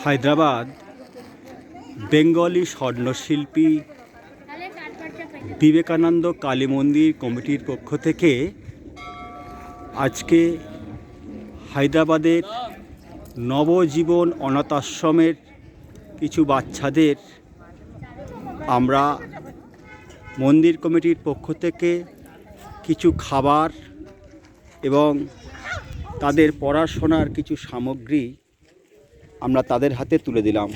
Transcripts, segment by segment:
Hyderabad Bengali স্বর্ণশিল্পী Vivekananda Kali মন্দির কমিটির পক্ষ থেকে আজকে হায়দ্রাবাদের নবজীবন অনাথ আশ্রমের কিছু বাচ্চাদের আমরা মন্দির কমিটির পক্ষ থেকে কিছু খাবার এবং তাদের পড়াশোনার কিছু সামগ্রী আমরা তাদের হাতে তুলে দিলাম।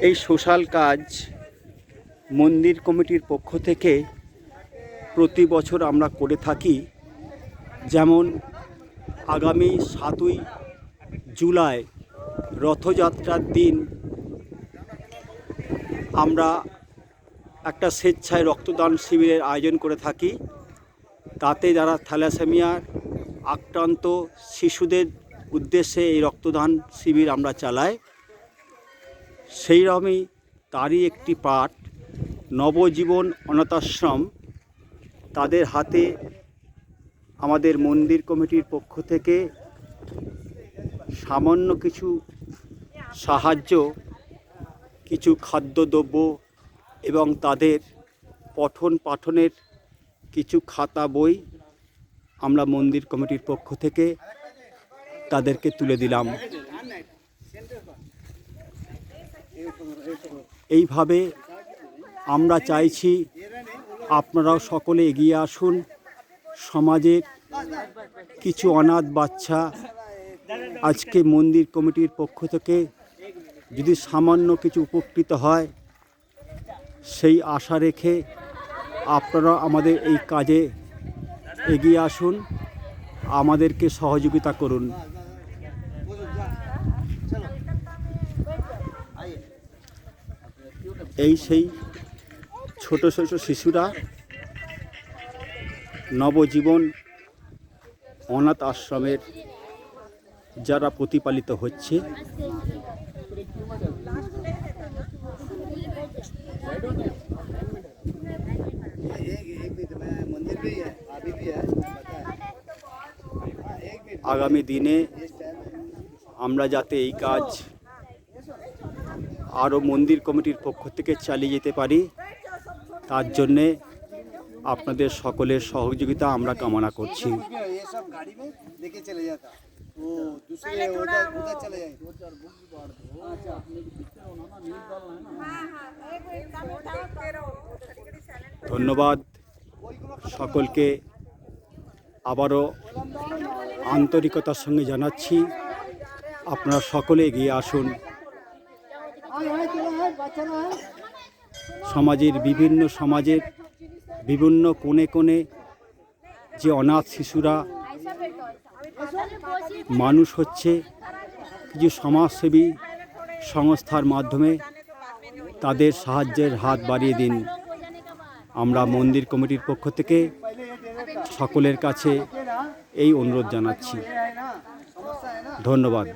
এই সোশ্যাল কাজ মন্দির কমিটির পক্ষ থেকে প্রতি বছর আমরা করে থাকি। যেমন আগামী 7ই জুলাই রথযাত্রার দিন আমরা একটা স্বেচ্ছায় রক্তদান শিবিরের আয়োজন করে থাকি। তাতে যারা থ্যালাসেমিয়ার আক্রান্ত শিশুদের উদ্দেশ্যে এই রক্তদান শিবির আমরা চালাই। সেই রকমই তারই একটি পার্ট নবজীবন অনাথ আশ্রম, তাদের হাতে আমাদের মন্দির কমিটির পক্ষ থেকে সামান্য কিছু সাহায্য, কিছু খাদ্যদ্রব্য এবং তাদের পঠন পাঠনের কিছু খাতা বই আমরা মন্দির কমিটির পক্ষ থেকে তাদেরকে তুলে দিলাম। এইভাবে আমরা চাইছি আপনারাও সকলে এগিয়ে আসুন। সমাজের কিছু অনাথ বাচ্চা আজকে মন্দির কমিটির পক্ষ থেকে যদি সামান্য কিছু উপকৃত হয়, সেই আশা রেখে আপনারা আমাদের এই কাজে এগিয়ে আসুন, আমাদেরকে সহযোগিতা করুন। এই সেই ছোট ছোট শিশুরা নবজীবন অনাথ আশ্রমের যারা প্রতিপালিত হচ্ছে। আগামী দিনে আমরা যাতে এই কাজ আরও মন্দির কমিটির পক্ষ থেকে চালিয়ে যেতে পারি, তার জন্যে আপনাদের সকলের সহযোগিতা আমরা কামনা করছি। ধন্যবাদ সকলকে। আবারও আন্তরিকতার সঙ্গে জানাচ্ছি আপনারা সকলে এগিয়ে আসুন। সমাজের বিভিন্ন কোণে কোণে যে অনাথ শিশুরা মানুষ হচ্ছে, কিছু সমাজসেবী সংস্থার মাধ্যমে তাদের সাহায্যের হাত বাড়িয়ে দিন। আমরা মন্দির কমিটির পক্ষ থেকে সকলের কাছে এই অনুরোধ জানাচ্ছি। ধন্যবাদ।